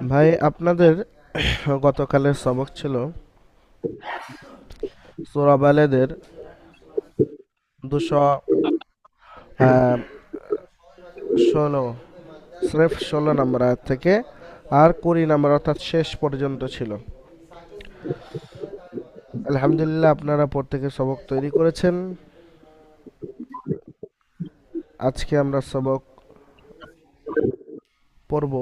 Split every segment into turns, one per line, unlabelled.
ভাই আপনাদের গতকালের সবক ছিল সূরা বালেদের 216 স্রেফ 16 নম্বর আয়াত থেকে আর 20 নম্বর অর্থাৎ শেষ পর্যন্ত ছিল। আলহামদুলিল্লাহ আপনারা প্রত্যেকে সবক তৈরি করেছেন। আজকে আমরা সবক পড়ব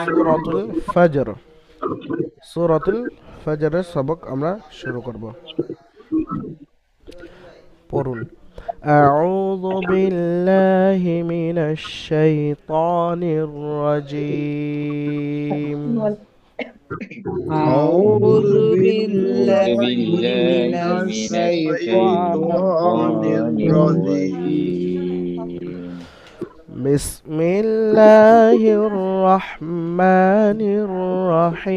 সূরাতুল ফাজর। সূরাতুল ফাজরের সবক আমরা শুরু করব। পড়ুন। أعوذ بالله من الشيطان الرجيم.
أعوذ
أعوذ
بالله
بالله
من
من
الشيطان
الشيطان
الرجيم
الرجيم.
بسم الله الرحمن الرحيم.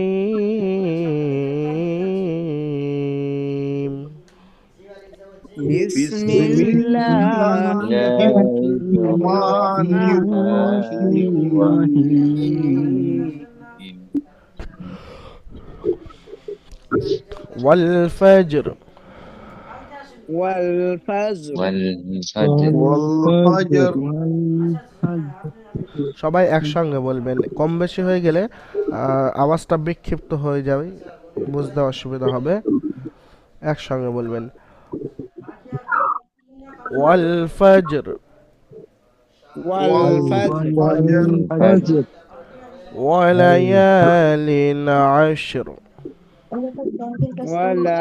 بسم
بسم
الله
الله
الرحمن
الرحمن
الرحيم
الرحيم.
والفجر.
والفجر
والفجر
সবাই একসঙ্গে বলবেন, কম বেশি হয়ে গেলে আওয়াজটা বিক্ষিপ্ত হয়ে যাবে, বুঝতে অসুবিধা হবে। একসঙ্গে বলবেন ওয়াল ফজর
والفجر
ওয়ালায়ালিন আশর
وليال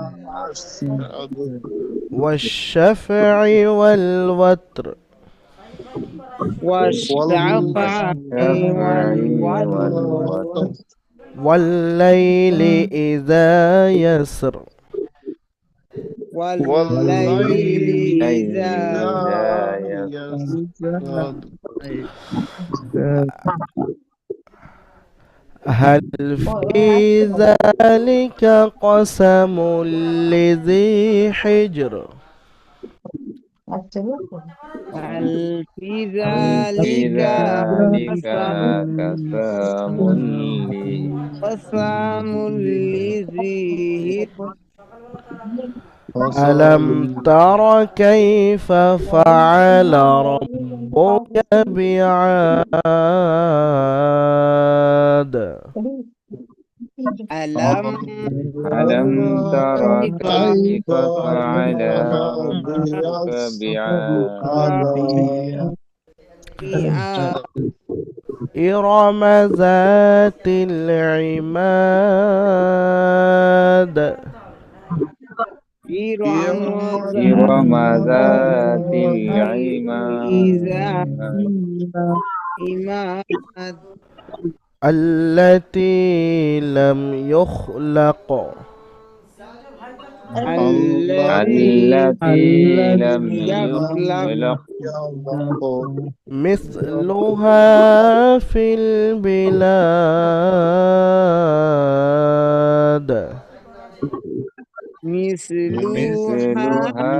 عشر
والشفع والوتر
والشفع والوتر
والوتر
والليل إذا يسر
والليل إذا
هل في ذلك قسم لذي حجر
هل في
في
ذلك
ذلك قسم
قسم لذي
ألم تر كيف فعل ربك بعاد
ألم
ألم تر كيف فعل ربك بعاد
إرم ذات العماد
إرم ذات العماد
إماد
التي لم يخلق
التي لم يخلق
مثلها في البلاد
مثلها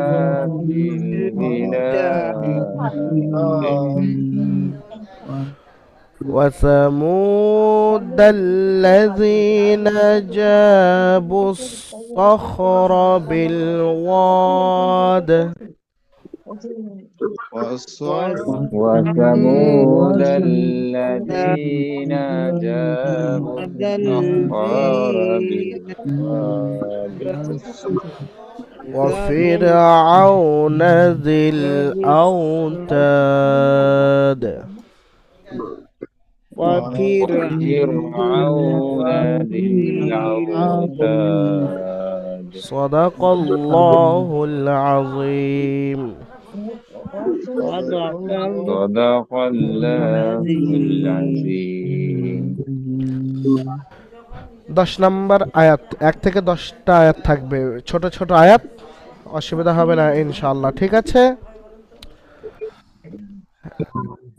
في البلاد.
وثمود الذين جابوا الصخر بالواد
وثمود الذين جابوا الصخر بالواد.
وفرعون ذي الأوتاد
وفرعون ذي الأوتاد.
صدق الله العظيم.
صدق الله العظيم.
10 নম্বর আয়াত, 1 থেকে 10টা আয়াত থাকবে, ছোট ছোট আয়াত, অসুবিধা হবে না ইনশাআল্লাহ। ঠিক আছে,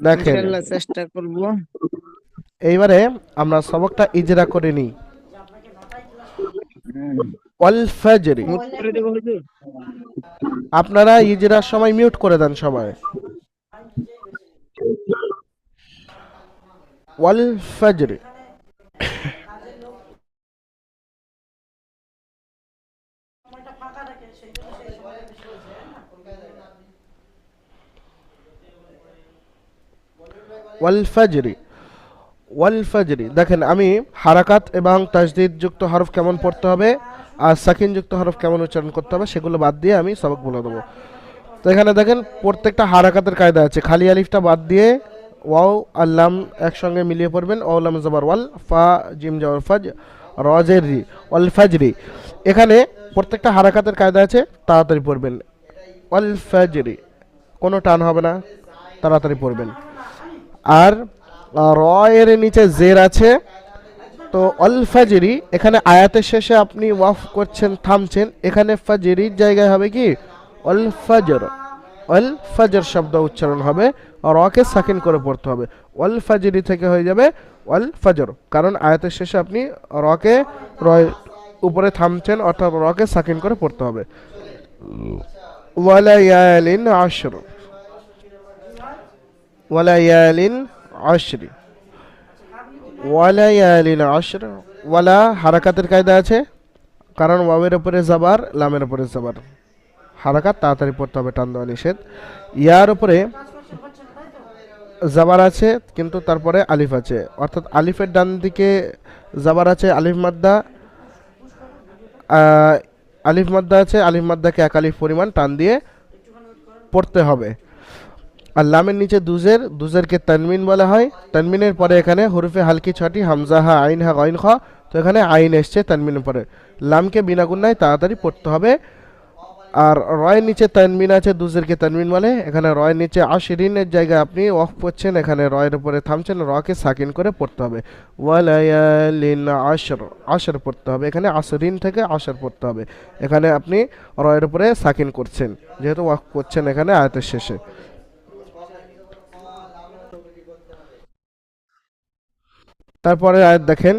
দেখেন
ইনশাআল্লাহ চেষ্টা করব।
এইবারে আমরা সবকটা ইজরা করে নিই। ওয়াল ফাজরি,
মুট করে দেব হুজুর।
আপনারা ইজরার সময় মিউট করে দেন সবাই। ওয়াল ফজর, ওয়াল ফজরি, ওয়াল ফজরি। দেখেন আমি হারাকাত এবং তাজদিদ যুক্ত হরফ কেমন পড়তে হবে আর সাকিন যুক্ত হরফ কেমন উচ্চারণ করতে হবে সেগুলো বাদ দিয়ে আমি সবক বলে দেবো। তো এখানে দেখেন প্রত্যেকটা হারাকাতের কায়দা আছে। খালি আলিফটা বাদ দিয়ে ওয়াও আর লাম একসঙ্গে মিলিয়ে পড়বেন। ওয়াও লাম জবর ওয়াল, ফা জিম জবর ফাজ, রজের রি, ওয়াল ফাজরি। এখানে প্রত্যেকটা হারাকাতের কায়দা আছে, তাড়াতাড়ি পড়বেন। ওয়াল ফাজরি, কোনো টান হবে না, তাড়াতাড়ি পড়বেন। আর র এর নিচে জের আছে, তো অল ফাজরি এখানে আয়াতের শেষে আপনি ওয়াফ করছেন, থামছেন, এখানে ফাজরির জায়গায় হবে কি অল ফাজর। অল ফাজর শব্দ উচ্চারণ হবে, রকে সাকিন করে পড়তে হবে। অল ফাজরি থেকে হয়ে যাবে অল ফাজর, কারণ আয়াতের শেষে আপনি রকে উপরে থামছেন, অর্থাৎ রকে সাকিন করে পড়তে হবে। ওয়ালায়ালিন আশর, ওয়ালায়ালিন আশরি, ওয়ালায়ালিন আশর। ওয়ালা হারাকাতের কায়দা আছে, কারণ ওয়াবের উপরে জাবার, লামের উপরে জাবার, হারাকাত তাড়াতাড়ি পড়তে হবে, টান দেওয়া নিষেধ। ইয়ার উপরে জাবার আছে কিন্তু তারপরে আলিফ আছে, অর্থাৎ আলিফের ডান দিকে জাবার আছে, আলিফ মাদ্দা, আলিফ মাদ্দা আছে, আলিফ মাদ্দাকে এক আলিফ পরিমাণ টান দিয়ে পড়তে হবে। আর লামের নিচে দুজের, দুজেরকে তানমিন বলা হয়। তানমিনের পরে এখানে হরফে হালকি ছটি, হামজা হা আইন হা গইন খ, তো এখানে আইন এসছে তানমিনের পরে। লামকে বিনা গুন্নায় তাড়াতাড়ি পড়তে হবে। আর রয়ের নিচে তানমিন আছে, দুজেরকে তানমিন বলে। এখানে রয়ের নিচে আশরিনের জায়গায় আপনি ওয়াক পড়ছেন, এখানে রয়ের উপরে থামছেন, রকে সাকিন করে পড়তে হবে। ওয়ালায়ালিন আশর, আশর পড়তে হবে, এখানে আশরিন থেকে আশর পড়তে হবে। এখানে আপনি রয়ের উপরে সাকিন করছেন, যেহেতু ওয়াক করছেন এখানে আয়াতের শেষে। তারপরে আয়াত দেখেন,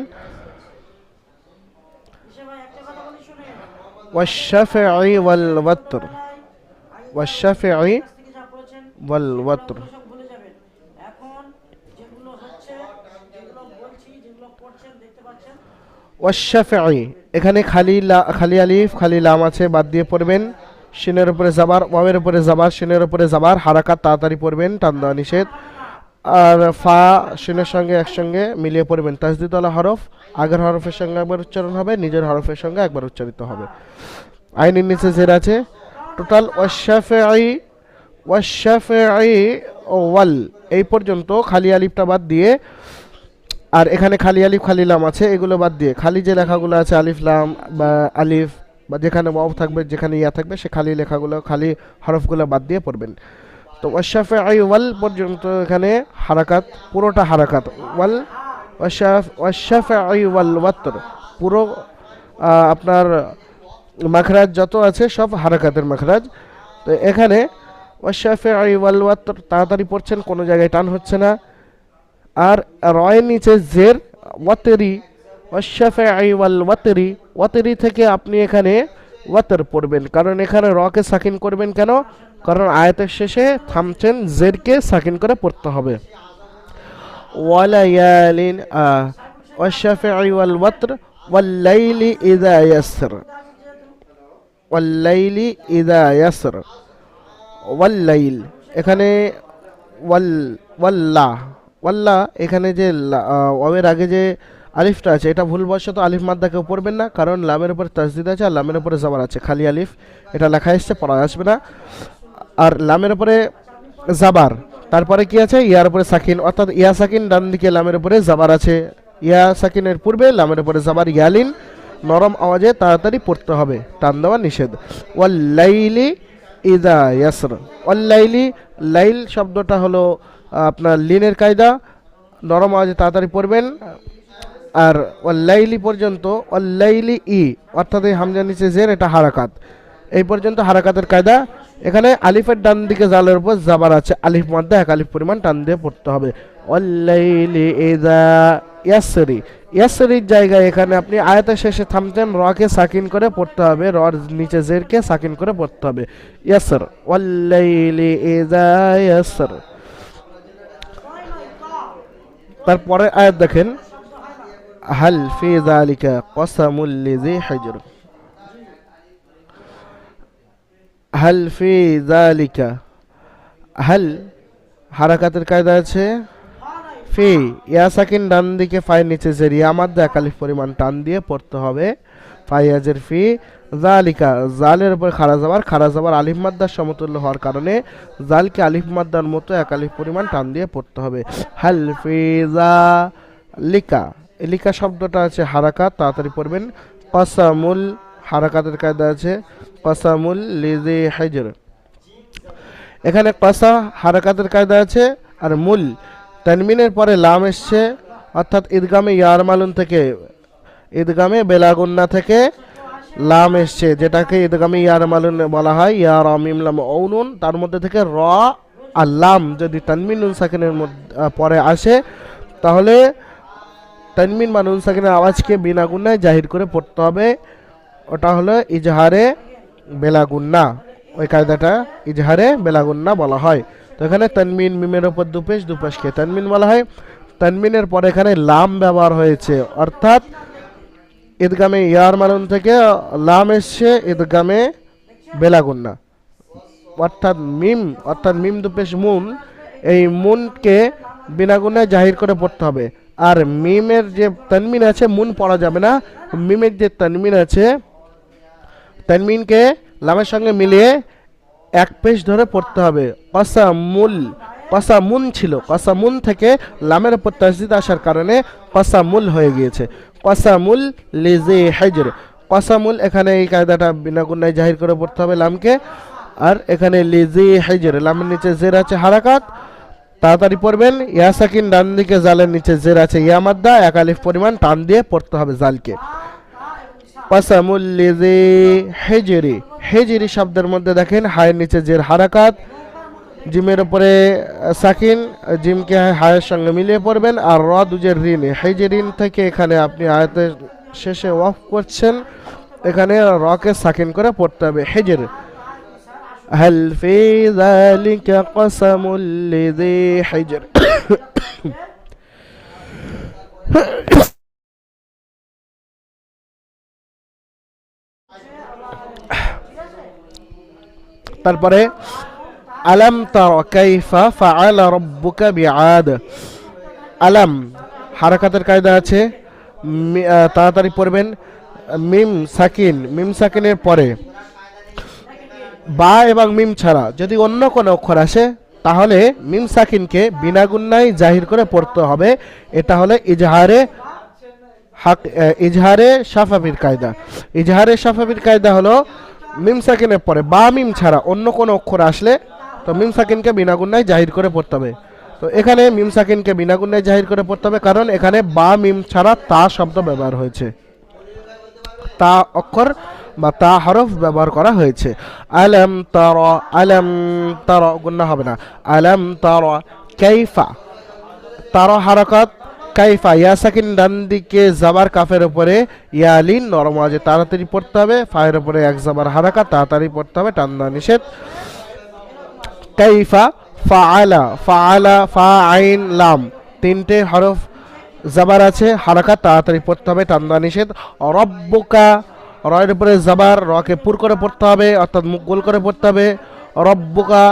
ওয়াশ-শাফিঈ ওয়াল ওয়াতর, ওয়াশ-শাফিঈ ওয়াল ওয়াতর। ওয়াশ-শাফিঈ এখানে খালি আলিফ খালি লাম আছে, বাদ দিয়ে পড়বেন। শিনের উপরে জাবার, ওয়াবের উপরে জাবার, শিনের উপরে জাবার, হারাকাত তাড়াতাড়ি পড়বেন, টান দেওয়া নিষেধ। আর ফা শিনের সঙ্গে একসঙ্গে মিলিয়ে পড়বেন। তাজদিদওয়ালা হরফ আগের হরফের সঙ্গে একবার উচ্চারণ হবে, নিজের হরফের সঙ্গে একবার উচ্চারিত হবে। আইনের নিচে জের আছে। টোটাল ওয়াশ-শাফিঈ, ওয়াশ-শাফিঈ ওয়াল এই পর্যন্ত খালি আলিফটা বাদ দিয়ে, আর এখানে খালি আলিফ খালি লাম আছে, এগুলো বাদ দিয়ে খালি যে লেখাগুলো আছে আলিফ লাম বা আলিফ বা যেখানে ওয়াও থাকবে, যেখানে ইয়া থাকবে, সে খালি লেখাগুলো, খালি হরফগুলো বাদ দিয়ে পড়বেন। তো ওয়াশ-শাফিঈ ওয়াল পর্যন্ত এখানে হারাকাত, পুরোটা হারাকাত। ওয়াল ওয়াশ-শাফিঈ ওয়াল ওয়াতর, পুরো আপনার মাখরাজ যত আছে সব হারাকাতের মাখরাজ। তো এখানে ওয়াশ-শাফিঈ ওয়াল ওয়াতর তাড়াতাড়ি পড়ছেন, কোনো জায়গায় টান হচ্ছে না। আর রয়ের নিচে জের, ওয়াতরি, ওয়াশ-শাফিঈ ওয়াল ওয়াতরি, ওয়াতরি থেকে আপনি এখানে ওয়াতর পড়বেন, কারণ এখানে রকে সাকিন করবেন কেন, কারণ আয়াতের শেষে থামছেন, জেরকে সাকিন করে পড়তে হবে। ওয়ালায়ালিন ওয়াশ-শাফিঈ ওয়াল ওয়াতর ওয়াল-লাইলি ইযা ইয়াসর, ওয়াল-লাইলি ইযা ইয়াসর, ওয়াল-লাইল এখানে ওয়াল্লাহ, ওয়াল্লাহ এখানে যে ওয়াবের আগে যে আলিফটা আছে, এটা ভুলবশত আলিফ মাদ্দা কেউ পড়বেন না, কারণ লামের উপরে তাসদিদ আছে আর লামের উপরে জাবার আছে। খালি আলিফ এটা লেখা এসছে, পড়া আসবে না। আর লামের উপরে জাবার, তারপরে কি আছে, ইয়ার উপরে সাকিন, অর্থাৎ ইয়া সাকিন ডান দিকে, লামের উপরে জাবার আছে। ইয়া সাকিনের পূর্বে লামের উপরে জাবার, ইয়ালিন নরম আওয়াজে তাড়াতাড়ি পড়তে হবে, টান দেওয়া নিষেধ। ওয়াল-লাইলি ইযা ইয়াসর, ওয়াল-লাইলি, লাইল শব্দটা হলো আপনার লিনের কায়দা, নরম আওয়াজে তাড়াতাড়ি পড়বেন। আর ওয়াল-লাইলি পর্যন্ত, ওয়াল-লাইলি ই অর্থাৎ এই হামজার নিচে জের, এটা হারাকাত, এই পর্যন্ত হারাকাতের কায়দা। এখানে আলিফের ডান দিকে জালের উপর জাবার আছে, আলিফ মাদ্দা এক আলিফ পরিমাণ টান দিয়ে পড়তে হবে। ওয়াল-লাইলি ইযা ইয়াসরি, ইয়াসরির জায়গায় এখানে আপনি আয়াতের শেষে থামতেন, রকে সাকিন করে পড়তে হবে, রর নিচে জেরকে সাকিন করে পড়তে হবে, ইয়াসর। ওয়াল-লাইলি ইযা ইয়াসর, তারপরে আয়াত দেখেন, হাল ফি যালিকা কসামুল লিযি হিজর। হাল ফি যালিকা, হাল হারাকাতের কায়দা আছে, ফি ইয়া সাকিন ডান দিকে ফাই নিচে জের ইয়া মাদ্দা একালিফ পরিমাণ টান দিয়ে পড়তে হবে। ফাইয়াজের ফি জালিকা, জালের উপর খারা যাবার আলিফ মাদ্দার সমতুল্য হওয়ার কারণে জালকে আলিফ মাদ্দার মতো একালিফ পরিমাণ টান দিয়ে পড়তে হবে। হাল ফি লিকা, লিকা শব্দটা আছে হারাকাত, তাড়াতাড়ি পড়বেন। কসামুল হারাকাতের কায়দা আছে, কসামুল লিযি হিজর। এখানে কসা হারাকাতের কায়দা আছে, আর মুল তানমিনের পরে লাম এসছে, অর্থাৎ ঈদগামে ইয়ার মালুন থেকে, ঈদগামে বেলাগুন্না থেকে লাম এসছে, যেটাকে ঈদগামে ইয়ার মালুন বলা হয়, ইয়া র মিম লাম ঔনুন, তার মধ্যে থেকে র আর লাম যদি তানমিন নুন সাকিনের পরে আসে, তাহলে তানমিন বা নুন সাকিনের আওয়াজকে বিনা গুন্নায় জাহির করে পড়তে হবে। ওটা হলো ইজহারে বেলাগুন্না, ওই কায়দাটা ইজহারে বেলাগুন্না বলা হয়। তো এখানে তানমিন মিমের ওপর দুপেশকে তানমিন বলা হয়। তানমিনের পরে এখানে লাম ব্যবহার হয়েছে, অর্থাৎ ঈদগামে ইয়ার মালুন থেকে লাম এসছে ঈদগামে বেলাগুন্না, অর্থাৎ মিম দুপেশ মুন, এই মুনকে বিনা গুণায় জাহির করে পড়তে হবে। আর মিমের যে তানমিন আছে মুন পড়া যাবে না, মিমের যে তানমিন আছে তানমিনকে লামের সঙ্গে মিলিয়ে এক পেশ ধরে পড়তে হবে। কসামুল, কসামুন ছিল, কসামুন থেকে লামের উপর তাসদিদ আসার কারণে কসামুল হয়ে গিয়েছে। কসামুল লিযি হিজর, কসামুল এখানে এই কায়দাটা বিনা গুণায় জাহির করে পড়তে হবে লামকে। আর এখানে লিযি হিজর, লামের নিচে জের আছে হারাকাত, তাড়াতাড়ি পড়বেন। ইয়া সাকিন ডান দিকে জালের নিচে জের আছে ইয়া মাদ্দা, এক আলিফ পরিমাণ টান দিয়ে পড়তে হবে জালকে। কসামুল লিযি হিজরি, হিজরি শব্দের মধ্যে দেখেন হায়ের নিচে জের হারাকাত, জিমের উপরে সাকিন, জিমকে হায়ের সঙ্গে মিলিয়ে পড়বেন। আর র দুজের ঋণ, হিজরিন থেকে এখানে আপনি আয়াতের শেষে ওয়াফ করছেন, এখানে রকে সাকিন করে পড়তে হবে হিজর। হাল ফি যালিকা কসামুল লিযি হিজর। তারপরে আলাম তারা কাইফা ফাআলা রাব্বুকা বিআদ, আলাম হারাকাতের কায়দা আছে, তাড়াতাড়ি পড়বেন। মিম সাকিনের পরে বা এবং মিম ছাড়া যদি অন্য কোনো অক্ষর আসে, তাহলে মিম সাকিনকে বিনা গুন্নায় জাহির করে পড়তে হবে। এটা হলো ইজহারে শাফাবির কায়দা। ইজহারে শাফাবির কায়দা হলো মিম সাকিনের পরে বা মিম ছাড়া অন্য কোনো অক্ষর আসলে তো মিম সাকিনকে বিনা গুন্নায় জাহির করে পড়তে হবে। তো এখানে মিম সাকিনকে বিনা গুন্নায় জাহির করে পড়তে হবে, কারণ এখানে বা মিম ছাড়া তা শব্দ ব্যবহার হয়েছে, তা অক্ষর বা তা হরফ ব্যবহার করা হয়েছে। আলাম তারা গুন্না হবে না, আলাম তারা কাইফা, তারা হারাকাত, কাইফা ইয়া সাকিন ডান দিকে জাবার কাফের উপরে ইয়ালিন নরম আওয়াজে তাড়াতাড়ি পড়তে হবে, ফায়ের উপরে এক জাবার হারাকাত, তাড়াতাড়ি পড়তে হবে, টান্না নিষেধ। কাইফা ফাআলা, ফা আইন লাম, তিনটে হরফ জাবার আছে, হারাকাত, তাড়াতাড়ি পড়তে হবে, টান্না নিষেধ। রব্বুকা, রয়ের উপরে জাবার, রকে পুর করে পড়তে হবে, অর্থাৎ মুখ গোল করে পড়তে হবে রব্বুকা।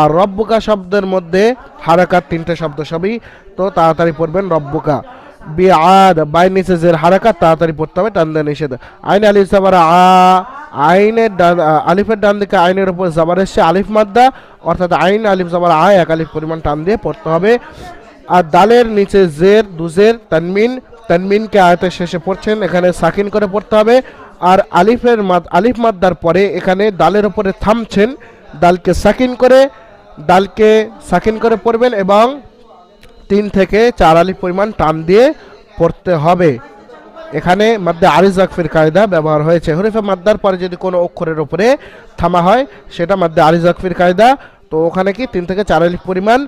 আর রব্বুকা শব্দের মধ্যে হারাকাত তিনটে শব্দ সবই, তো তাড়াতাড়ি পড়বেন রব্বুকা। বিআদ, বাইন নিচে জের হারাকাত, তাড়াতাড়ি পড়তে হবে, টান্না নিষেধ। আইন আলিফ জাবার আইনের আলিফের ডান দিকে আইনের উপর জাবার এসছে আলিফ মাদ্দা, অর্থাৎ আইন আলিফ জাবার এক আলিফ পরিমাণ টান দিয়ে পড়তে হবে। আর দালের নিচে জের দুজের তানমিনকে আয়াতের শেষে পড়ছেন, এখানে সাকিন করে পড়তে হবে। আর আলিফ মাদ্দার পরে এখানে দালের উপরে থামছেন, দালকে সাকিন করে পড়বেন এবং 3 থেকে 4 আলিফ পরিমাণ টান দিয়ে পড়তে হবে। এখানে মাদ্দে আরিজ আকফির কায়দা ব্যবহার হয়েছে। হরফে মাদ্দার পরে যদি কোনো অক্ষরের উপরে থামা হয় সেটা মাদ্দে আরিজ আকফির কায়দা। তো ওখানে কি 3 থেকে 4 আলিফ পরিমাণ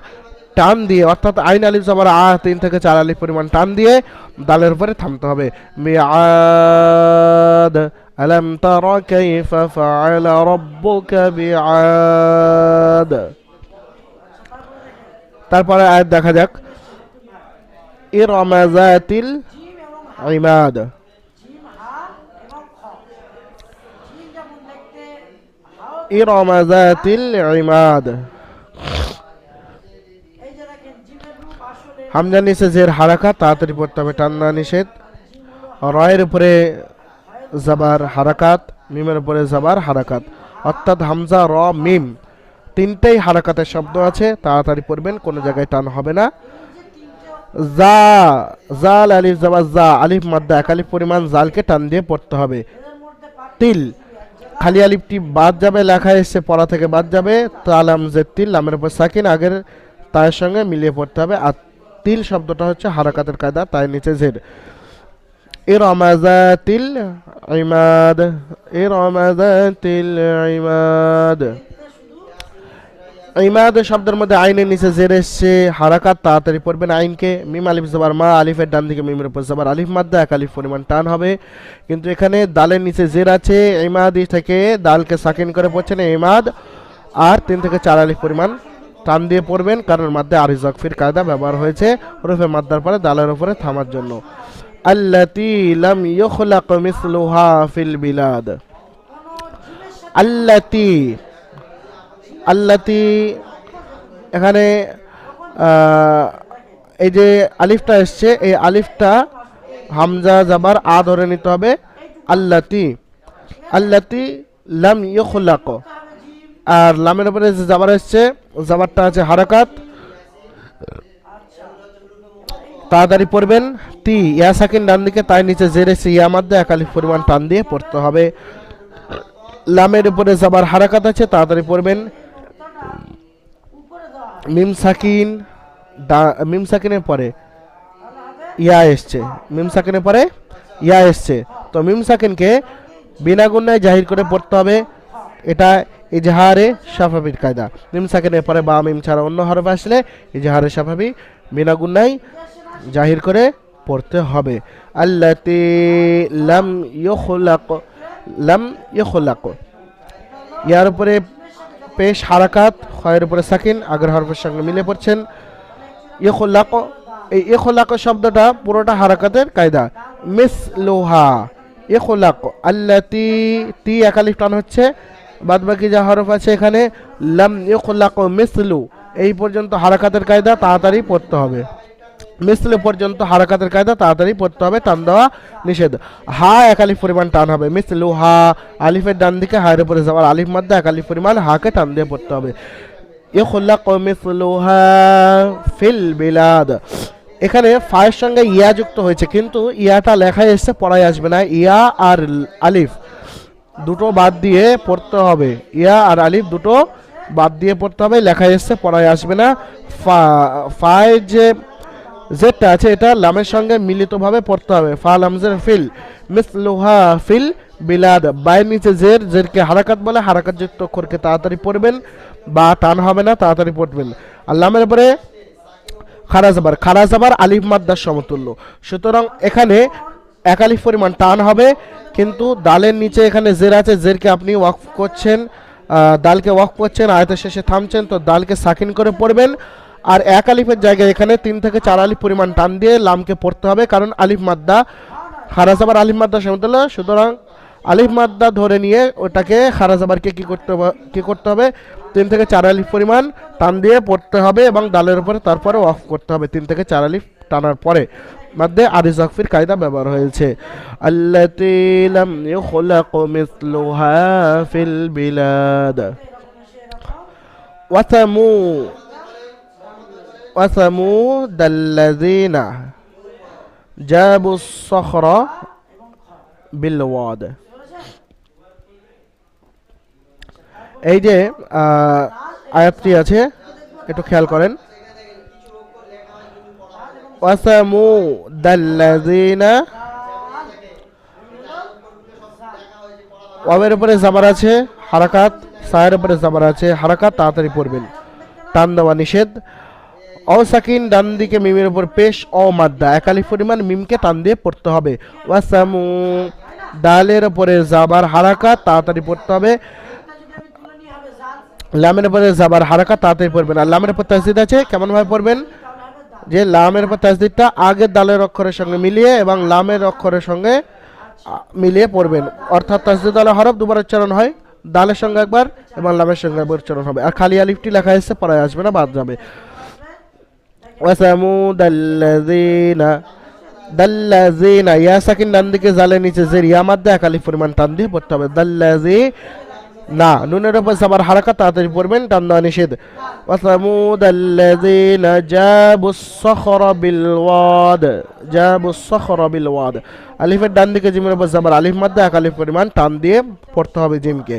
টান দিয়ে, অর্থাৎ আইন আলিফ জাবার 3 থেকে 4 আলিফ পরিমাণ টান দিয়ে দালের উপরে থামতে হবে। মিআদ, আলাম তারা কাইফা ফাআলা রাব্বুকা বিআদ। তারপরে আয়াত দেখা যাক। ইরম যাতিল ইমাদ। ইরম যাতিল ইমাদ। হামজা নিচে জের হারাকাত, তাড়াতাড়ি পড়তে হবে, টান দেওয়া নিষেধ। রয়ের উপরে জাবার হারাকাত, মিমের উপরে জাবার হারাকাত, অর্থাৎ হামজা র মিম তিনটেই হারাকাতের শব্দ আছে, তাড়াতাড়ি পড়বেন, কোনো জায়গায় টান হবে না। জা, জাল আলিফ জাবার জা, আলিফ মাদ্দা এক আলিফ পরিমাণ, জালকে টান দিয়ে পড়তে হবে। তিল, খালি আলিফটি বাদ যাবে, লেখা এসছে পড়া থেকে বাদ যাবে, তালাম যে তিল, লামের উপর সাকিন, আগের তায়ের সঙ্গে মিলিয়ে পড়তে হবে। আর তিল শব্দটা হচ্ছে হারাকাতের কায়দা, তাই নিচে জের। ইরম যাতিল ইমাদ, ইরম যাতিল ইমাদ। ইমাদ শব্দের মধ্যে আইনের নিচে জের এসছে, হারাকাত, তাড়াতাড়ি পড়বেন আইনকে। মিম আলিফ জবর মা, আলিফের ডান দিকে মিমের উপর জবর আলিফ মাদ্দা এক আলিফ পরিমাণ টান হবে, কিন্তু এখানে দালের নিচে জের আছে, ইমাদি থেকে দালকে সাকিন করে পড়ছেন ইমাদ, আর 3 থেকে 4 আলিফ পরিমাণ টান দিয়ে পড়বেন, কারণ মাদ্দে আরিজ ওয়াকফির কায়দা ব্যবহার হয়েছে হরফে মাদ্দার পরে দালের উপরে থামার জন্য। আল্লাতী লাম ইউখলাক মিসলুহা ফিল বিলাদ। আল্লাতী, আল্লাতী এখানে এই যে আলিফটা এসছে, এই আলিফটা হামজা জাবার আ ধরে নিতে হবে। আল্লাতী, আল্লাতী লাম ইউখলাক, আর লামের উপরে যে জাবার এসছে, জাবারটা আছে হারাকাত, তাড়াতাড়ি পড়বেন। তি, ইয়া সাকিন ডান দিকে, তাই নিচে জের এসে ইয়া মাদ্দা এক আলিফ পরিমাণ টান দিয়ে পড়তে হবে। লামের উপরে জাবার হারাকাত আছে, তাড়াতাড়ি পড়বেন। মিম সাকিন, মিম সাকিনের পরে ইয়া এসছে, মিম সাকিনের পরে ইয়া এসছে, তো মিম সাকিনকে বিনা গুণায় জাহির করে পড়তে হবে, এটা ইজহারে শাফাবির কায়দা। মিম সাকিনের পরে বা মিম ছাড়া অন্য হরফ আসলে ইজহারে শাফাবি বিনা গুণায় জাহির করে পড়তে হবে। আল্লাতী লাম ইউখলাক, লাম ইউখলাক, ইয়ার উপরে পেশ হারাকাত, খয়ের উপরে সাকিন, আগের হরফের সঙ্গে মিলে পড়ছেন। ইখলাক, এই ইখলাক শব্দটা পুরোটা হারাকাতের কায়দা। মিসলুহা, ইখলাক, আল্লাতী, তি এক আলিফ টান হচ্ছে, বাদ বাকি যা হরফ আছে এখানে লাম ইখলাক মিসলু, এই পর্যন্ত হারাকাতের কায়দা, তাড়াতাড়ি পড়তে হবে। মিসলু পর্যন্ত হারাকাতের কায়দা, তাড়াতাড়ি পড়তে হবে, টান দেওয়া নিষেধ। হা এক আলিফ পরিমাণ টান হবে, মিসলু হা, আলিফের ডান দিকে হায়ের উপরে যাওয়ার আলিফ মাদ্দা এক আলিফ পরিমাণ, হাকে টান দিয়ে পড়তে হবে। ইখলাক মিসলুহা ফিল বিলাদ, এখানে ফায়ের সঙ্গে ইয়া যুক্ত হয়েছে, কিন্তু ইয়াটা লেখায় এসছে, পড়ায় আসবে না, ইয়া আর আলিফ দুটো বাদ দিয়ে পড়তে হবে, ইয়া আর আলিফ দুটো বাদ দিয়ে পড়তে হবে, লেখায় এসছে, পড়ায় আসবে না। ফায় যে জেরটা আছে, এটা লামের সঙ্গে মিলিতভাবে পড়তে হবে, ফা লামজের ফিল, মিসলুহা ফিল বিলাদ, বাইয়ের নিচে জের, জেরকে হারাকাত বলে, হারাকাত যুক্ত অক্ষরকে তাড়াতাড়ি পড়বেন, বা টান হবে না, তাড়াতাড়ি পড়বেন। আর লামের পরে খারা জাবার, খারা জাবার আলিফ মাদ্দার সমতুল্য, সুতরাং এখানে এক আলিফ পরিমাণ টান হবে, কিন্তু দালের নিচে এখানে জের আছে, জেরকে আপনি ওয়াকফ করছেন, দালকে ওয়াকফ করছেন, আয়াতের শেষে থামছেন, তো দালকে সাকিন করে পড়বেন, আর এক আলিফের জায়গায় এখানে 3 থেকে 4 আলিফ পরিমাণ টান দিয়ে লামকে পড়তে হবে, কারণ আলিফ মাদ্দা খারা জাবার আলিফ মাদ্দা সমতুল্য, সুতরাং আলিফ মাদ্দা ধরে নিয়ে ওটাকে খারা জাবারকে কি করতে হবে 3 থেকে 4 আলিফ পরিমাণ টান দিয়ে পড়তে হবে, এবং দালের উপরে তারপরে ওয়াকফ করতে হবে 3 থেকে 4 আলিফ টানার পরে। মধ্যে আরিজ ওয়াকফির কায়দা ব্যবহার হয়েছে। আল্লাতী লাম ইউখলাক মিসলুহা ফিল বিলাদ। ওয়াসামুদাল্লাযীনা জাবুস সখরা বিল ওয়াদ, এই যে আয়াতটি আছে একটু খেয়াল করেন। ওয়াসামুদাল্লাযীনা, ওয়াবের উপরে জাবার আছে হারাকাত, সায়ের উপরে জাবার আছে হারাকাত, তাড়াতাড়ি পড়বেন, টান দেওয়া নিষেধ। অ সাকিন ডান দিকে মিমের উপর পেশ, অ মাদ্দা এক আলিফ পরিমাণ, মিমকে টান দিয়ে পড়তে হবে। ওয়াসামু, দালের উপরে জাবার হারাকাত, তাড়াতাড়ি পড়তে হবে। লামের উপরে জাবার হারাকাত, তাড়াতাড়ি পড়বেন। আর লামের উপর তাসদিদ আছে, কেমন ভাবে পড়বেন? যে লামের উপর তাসদিদটা আগের দালের অক্ষরের সঙ্গে মিলিয়ে এবং লামের অক্ষরের সঙ্গে মিলিয়ে পড়বেন। অর্থাৎ তাসদিদ আলা হরফ দুবার উচ্চারণ হয়, দালের সঙ্গে একবার এবং লামের সঙ্গে একবার উচ্চারণ হবে। আর খালি আলিফটি লেখা এসে পড়ায় আসবে না, বাদ যাবে। ওয়াসামুদাল্লাযীনা, দাল্লাযীনা, ইয়া সাকিন ডান দিকে, জালের নিচে জের, ইয়া মাদ্দা এক আলিফ পরিমাণ টান দিয়ে পড়তে হবে। দাল্লাযীনা, নুনের উপর যাবার হারাকাত তাড়াতাড়ি পড়বেন, টান দেওয়া নিষেধ। ওয়াসামুদাল্লাযীনা জাবুস সখরা বিল ওয়াদ, জাবুস সখরা বিল ওয়াদ, আলিফের ডান দিকে জিমের উপর যাবার আলিফ মাদ্দা এক আলিফ পরিমাণ টান দিয়ে পড়তে হবে জিমকে।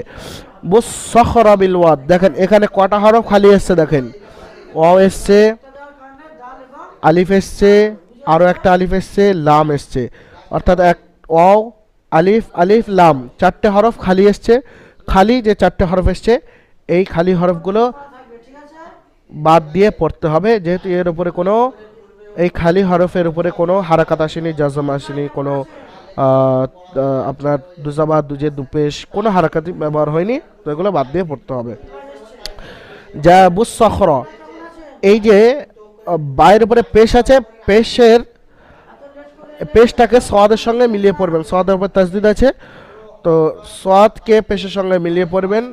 বুস সখরা বিল ওয়াদ, দেখেন এখানে কটা হরফ খালি এসছে, দেখেন ওয়াও এসছে, আলিফ এসছে, আরও একটা আলিফ এসছে, লাম এসছে, অর্থাৎ এক ওয়াও আলিফ আলিফ লাম, চারটে হরফ খালি এসছে। খালি যে চারটে হরফ এসছে এই খালি হরফগুলো বাদ দিয়ে পড়তে হবে, যেহেতু এর উপরে কোনো, এই খালি হরফের উপরে কোনো হারাকাত আসেনি, জাজম আসেনি, কোনো আপনার দুজাবা দুজে দুপেশ কোনো হারাকাতই ব্যবহার হয়নি, তো এগুলো বাদ দিয়ে পড়তে হবে। যা বুসখর, এই যে বাইরের উপরে পেশ আছে, পেশটাকে সোয়াদের সঙ্গে মিলিয়ে পড়বেন। সোয়াদের উপর তাসদিদ আছে, তো সোয়াদকে পেশের সঙ্গে মিলিয়ে পড়বেন।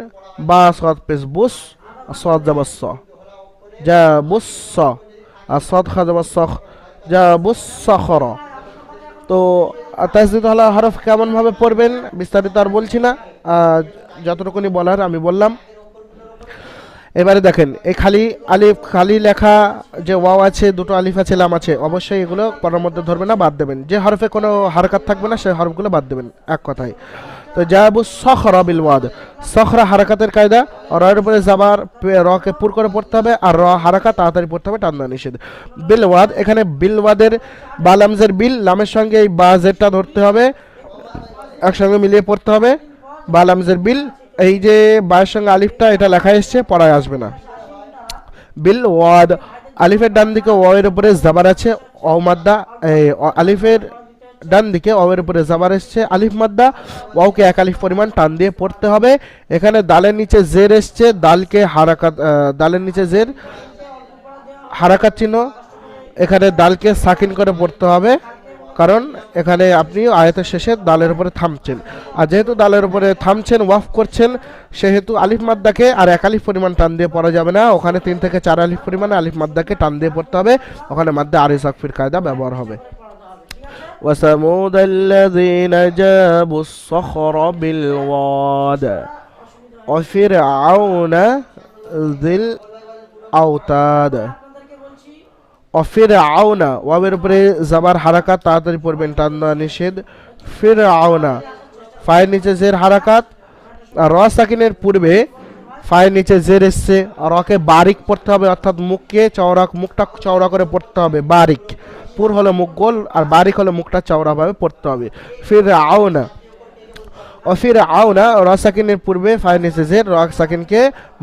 বা সোয়াদ পেশ বুস, সোয়াদ জাবাস, যা বুস, আর সোয়াদ খা জাবাস, যা বুসখর। তো তাসদিদ হলা হরফ কেমনভাবে পড়বেন বিস্তারিত আর বলছি না, যতটুকুনি বলার আমি বললাম। এবারে দেখেন এই খালি আলিফ, খালি লেখা যে ওয়াও আছে, দুটো আলিফ আছে, লাম আছে, অবশ্যই এগুলো পড়ার মধ্যে ধরবে না, বাদ দেবেন। যে হরফে কোনো হারকাত থাকবে না সেই হরফগুলো বাদ দেবেন, এক কথায়। তো জাবু সখরা বিল ওয়াদ, সখরা হারাকাতের কায়দা, রয়ের উপরে যাবার রকে পুর করে পড়তে হবে, আর র হারাকাত তাড়াতাড়ি পড়তে হবে, টান্না নিষেধ। বিল ওয়াদ, এখানে বিল ওয়াদের বা লামজের বিল, লামের সঙ্গে এই বা জেরটা ধরতে হবে, একসঙ্গে মিলিয়ে পড়তে হবে। বা লামজের বিল, এই যে বায়ের সঙ্গে আলিফটা এটা লেখা এসছে, পড়ায় আসবে না। বিল ওয়াদ, আলিফের ডান দিকে ওয়ের উপরে জাবার আছে, অ মাদ্দা, এই আলিফের ডান দিকে ওয়ের উপরে জাবার এসছে, আলিফ মাদ্দা, ওয়াওকে এক আলিফ পরিমাণ টান দিয়ে পড়তে হবে। এখানে দালের নিচে জের এসছে, দালকে হারাকাত, দালের নিচে জের হারাকাত চিহ্ন, এখানে দালকে সাকিন করে পড়তে হবে, কারণ এখানে আপনি আয়াতের শেষে দালের উপরে থামছেন। আর যেহেতু দালের উপরে থামছেন, ওয়াফ করছেন, সেহেতু আলিফ মাদ্দাকে আর এক আলিফ পরিমাণ টান দিয়ে পড়া যাবে না, ওখানে 3 থেকে 4 আলিফ পরিমাণে আলিফ মাদ্দাকে টান দিয়ে পড়তে হবে, ওখানে মাদ্দা আরিজ আকফির কায়দা ব্যবহার হবে। ওয়াসামুদাল্লাযীনা জাবুস সখরা বিল ওয়াদ ওয়া ফিরআউনা যিল আওতাদ। ফিরআউনা, ওয়াবের উপরে যাবার হারাকাত তাড়াতাড়ি পড়বেন, টান দেওয়া নিষেধ। ফিরআউনা, ফায়ের নিচে জের হারাকাত, আর র সাকিনের পূর্বে ফায়ের নিচে জের এসছে, আর রকে বারিক পড়তে হবে, অর্থাৎ মুখকে চওড়া, মুখটা চওড়া করে পড়তে হবে। বারিক, পুর হলো মুখ গোল, আর বারিক হলো মুখটা চওড়াভাবে পড়তে হবে। ফিরআউনা, ও ফিরআউনা, র সাকিনের পূর্বে ফায়ের নিচে জের, র সাকিনকে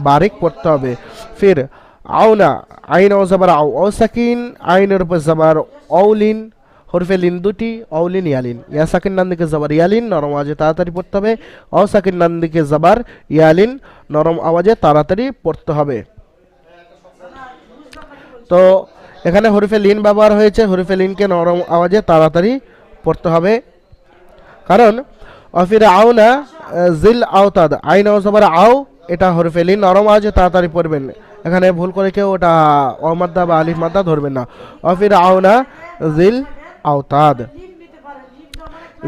বারিক পড়তে হবে। ফির আউনা, আইন ও জাবার আউ, ও সাকিন আইনের উপর জাবার অউলিন, হরফে লিন দুটি, অউলিন ইয়ালিন, ইয়া সাকিন নাম দিকে জাবার ইয়ালিন, নরম আওয়াজে তাড়াতাড়ি পড়তে হবে। ও সাকিন নাম দিকে জাবার ইয়ালিন, নরম আওয়াজে তাড়াতাড়ি পড়তে হবে। তো এখানে হরফে লিন ব্যবহার হয়েছে, হরফে লিনকে নরম আওয়াজে তাড়াতাড়ি পড়তে হবে, কারণ ফিরআউনা যিল আওতাদ, আইন ও জাবার আউ, এটা হরফে লিন, নরম আওয়াজে তাড়াতাড়ি পড়বেন। এখানে ভুল করে কেউ ওটা অমাদ্দা বা আলিফ মাদ্দা ধরবেন না। ফিরআউনা যিল আওতাদ,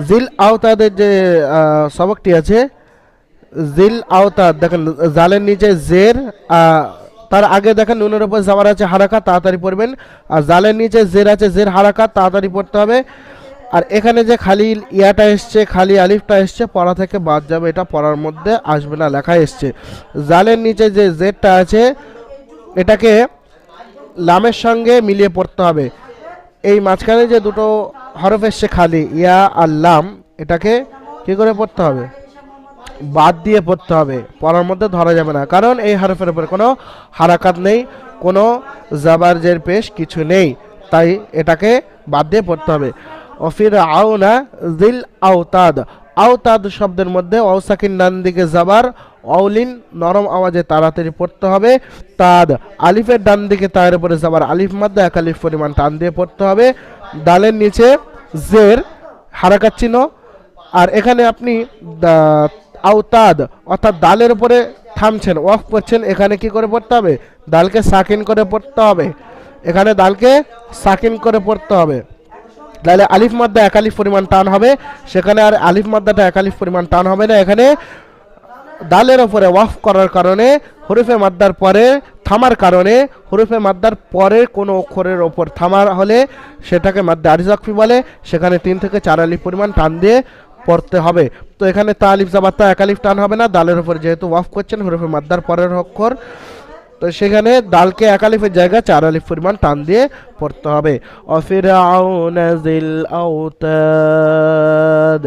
যিল আওতাদের যে সবকটি আছে, যিল আওতাদ, দেখেন জালের নিচে জের, তার আগে দেখেন নুনের উপর জাবার আছে হারাকাত, তাড়াতাড়ি পড়বেন। আর জালের নিচে জের আছে, জের হারাকাত, তাড়াতাড়ি পড়তে হবে। আর এখানে যে খালি ইয়াটা এসছে, খালি আলিফটা এসছে, পড়া থেকে বাদ যাবে, এটা পড়ার মধ্যে আসবে না, লেখা এসছে। জালের নিচে যে জেরটা আছে এটাকে লামের সঙ্গে মিলিয়ে পড়তে হবে। এই মাঝখানে যে দুটো হরফ এসছে খালি, ইয়া আর লাম, এটাকে কি করে পড়তে হবে? বাদ দিয়ে পড়তে হবে, পড়ার মধ্যে ধরা যাবে না, কারণ এই হরফের উপরে কোনো হারাকাত নেই, কোনো জাবার জের পেশ কিছু নেই, তাই এটাকে বাদ দিয়ে পড়তে হবে। ও ফিরআউনা যিল আওতাদ, আওতাদ শব্দের মধ্যে ওয়াও সাকিন ডান দিকে যাবার, অউলিন নরম আওয়াজে তাড়াতাড়ি পড়তে হবে। তাদ আলিফের ডান দিকে তায়ের উপরে যাবার, আলিফ মাদ্দা এক আলিফ পরিমাণ টান দিয়ে পড়তে হবে। দালের নিচে জের হারাকাত চিহ্ন, আর এখানে আপনি আওতাদ অর্থাৎ দালের উপরে থামছেন, ওয়াফ করছেন, এখানে কি করে পড়তে হবে? দালকে সাকিন করে পড়তে হবে, এখানে দালকে সাকিন করে পড়তে হবে। তাহলে আলিফ মাদ্দা এক আলিফ পরিমাণ টান হবে, সেখানে আর আলিফ মাদ্দাটা এক আলিফ পরিমাণ টান হবে না। এখানে দালের ওপরে ওয়াফ করার কারণে, হরফে মাদ্দার পরে থামার কারণে, হরফে মাদ্দার পরে কোনো অক্ষরের ওপর থামার হলে সেটাকে মাদ্দা আরিজাকফি বলে, সেখানে 3 থেকে 4 আলিফ পরিমাণ টান দিয়ে পড়তে হবে। তো এখানে তা আলিফ জাবার তা এক আলিফ টান হবে না, দালের উপর যেহেতু ওয়াফ করছেন হরফে মাদ্দার পরের অক্ষর, তো সেখানে দালকে এক আলিফের জায়গায় 4 আলিফ পরিমাণ টান দিয়ে পড়তে হবে। অফিরাউনা যিল আওতাদ,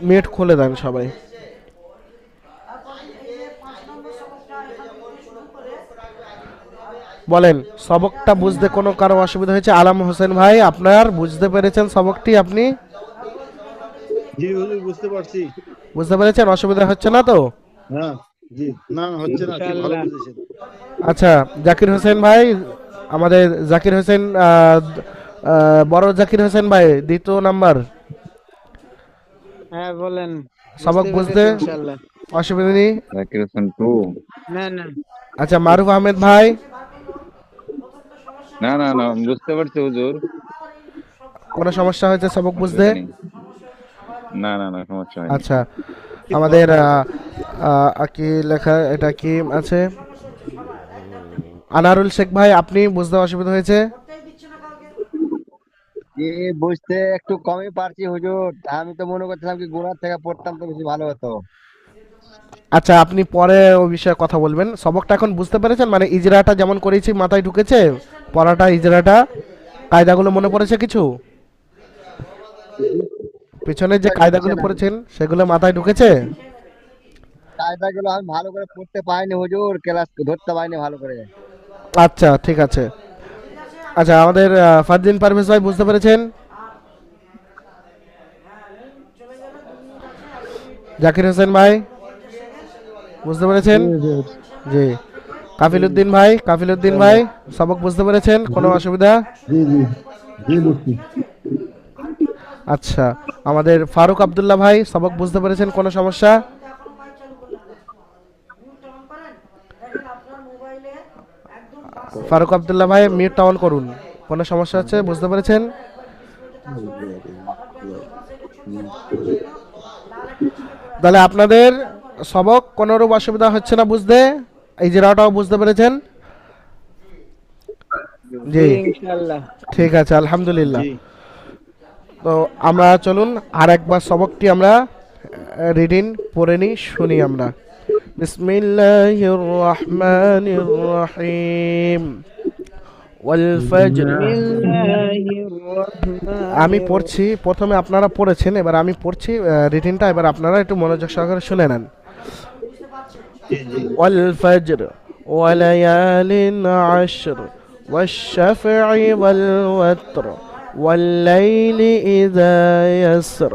মিট খুলে দেন সবাই। বলেন সবকটা বুঝতে কোনো কারো অসুবিধা হয়েছে? আলাম হোসেন ভাই, আপনার বুঝতে পেরেছেন সবকটি? আপনি
জি হুজুর বুঝতে পারছি।
বুঝতে পেরেছেন? অসুবিধা হচ্ছে না তো?
হ্যাঁ জি, না হচ্ছে না, ঠিক ভালো বুঝেছেন।
আচ্ছা, জাকির হোসেন ভাই, আমাদের জাকির হোসেন বড় জাকির হোসেন ভাই, দ্বিতীয় নাম্বার,
হ্যাঁ বলেন।
সবক বুঝতে
পেরেছি ইনশাআল্লাহ।
অসুবিধা নেই?
জাকির হোসেন 2।
না না
আচ্ছা, মারুফ আহমেদ ভাই,
না না না, বুঝতে পারছি হুজুর।
কোনো সমস্যা হয়েছে সবক বুঝতে?
না না না, সমস্যা হয়নি।
আচ্ছা, আমাদের কি লেখা, এটা কি আছে? আনারুল শেখ ভাই, আপনি বুঝতে অসুবিধা হয়েছে?
বুঝতে একটু কমই পারছি হুজুর, আমি তো মনে করছিলাম কি গোড়ার থেকে পড়তাম তো বেশি ভালো হতো।
আচ্ছা, আপনি পরে ওই বিষয়ে কথা বলবেন। সবকটা এখন বুঝতে পেরেছেন? মানে ইজরাটা যেমন করেছি মাথায় ঢুকেছে, পড়াটা ইজরাটা কায়দাগুলো মনে পড়েছে কিছু? পিছনে যে কায়দাগুলো পড়েছেন সেগুলো মাথায় ঢুকেছে?
কায়দাগুলো আমি ভালো করে পড়তে পারিনি হুজুর, ক্লাস ধরতে পারিনি ভালো করে।
আচ্ছা ঠিক আছে। আচ্ছা, আমাদের ফারদিন পারভেজ ভাই বুঝতে পেরেছেন? জাকির হোসেন ভাই বুঝতে পেরেছেন? জি। কাফিলউদ্দিন ভাই, কাফিলউদ্দিন ভাই সবক বুঝতে পেরেছেন? কোনো অসুবিধা?
জি জি জি বুঝছি।
আচ্ছা, আমাদের ফারুক আব্দুল্লাহ ভাই সবক বুঝতে পেরেছেন? কোনো সমস্যা? ফারুক আব্দুল্লাহ ভাই মিউটটা অন করুন। কোনো সমস্যা হচ্ছে? বুঝতে পেরেছেন? তাহলে আপনাদের সবক কোনোরূপ অসুবিধা হচ্ছে না বুঝতে? এই জেরাটাও বুঝতে পেরেছেন? জি,
ইনশাআল্লাহ।
ঠিক আছে, আলহামদুলিল্লাহ।
জি
তো আমরা চলুন আর একবার সবকটি আমরা রিডিং পড়ে নিই, শুনি আমরা। বিসমিল্লাহির রহমানির রহিম। ওয়াল ফজর।
বিসমিল্লাহির রহমানির
আমি পড়ছি, প্রথমে আপনারা পড়েছেন, এবার আমি পড়ছি রিডিংটা, এবার আপনারা একটু মনোযোগ সহকারে শুনে নেন।
জি জি
ওয়াল ফজর ওয়ালায়ালিন আশর والشفع والوتر والليل إذا يسر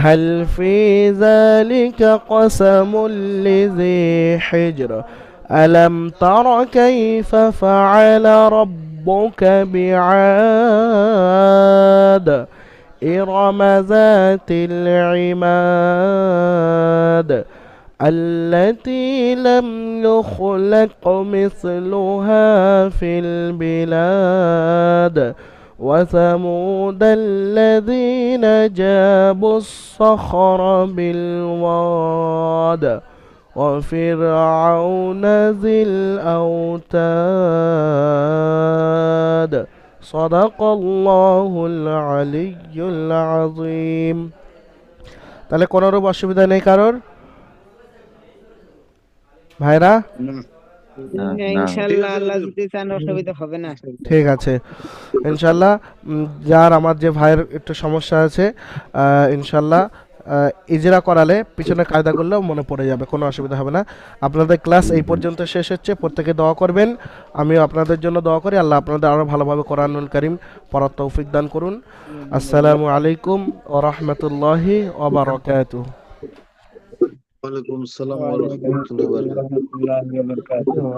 هل في ذلك قسم لذي حجر ألم تر كيف فعل ربك بعاد إرم ذات العماد التي لم يخلق مثلها في البلاد وثمود الذين جابوا الصخر بالواد وفرعون ذي الأوتاد صدق الله العلي العظيم। তাহলে কোনো রূপ অসুবিধা নেই কারোর ভাইরা?
ইনশাআল্লাহ, আল্লাহ যদি চান অসুবিধা হবে না।
ঠিক আছে ইনশাল্লাহ। যার আমার যে ভাইয়ের একটু সমস্যা আছে ইনশাল্লাহ ইজরা করালে পিছনে কায়দা করলেও মনে পড়ে যাবে, কোনো অসুবিধা হবে না। আপনাদের ক্লাস এই পর্যন্ত শেষ হচ্ছে, প্রত্যেকে দোয়া করবেন, আমিও আপনাদের জন্য দোয়া করি। আল্লাহ আপনাদের আরও ভালোভাবে কোরআনুল কারীম পড়ার তৌফিক দান করুন। আসসালামু আলাইকুম ওয়া রাহমাতুল্লাহি ওয়া বারাকাতুহু।
ওয়ালাইকুম আসসালাম ওয়া
ওয়ালাইকুম
রাহমাতুল্লাহি ওয়া
আসসালাম
বারাকাতুহু।
ওয়া রাহমাতুল্লাহি ওয়া বারাকাতুহু।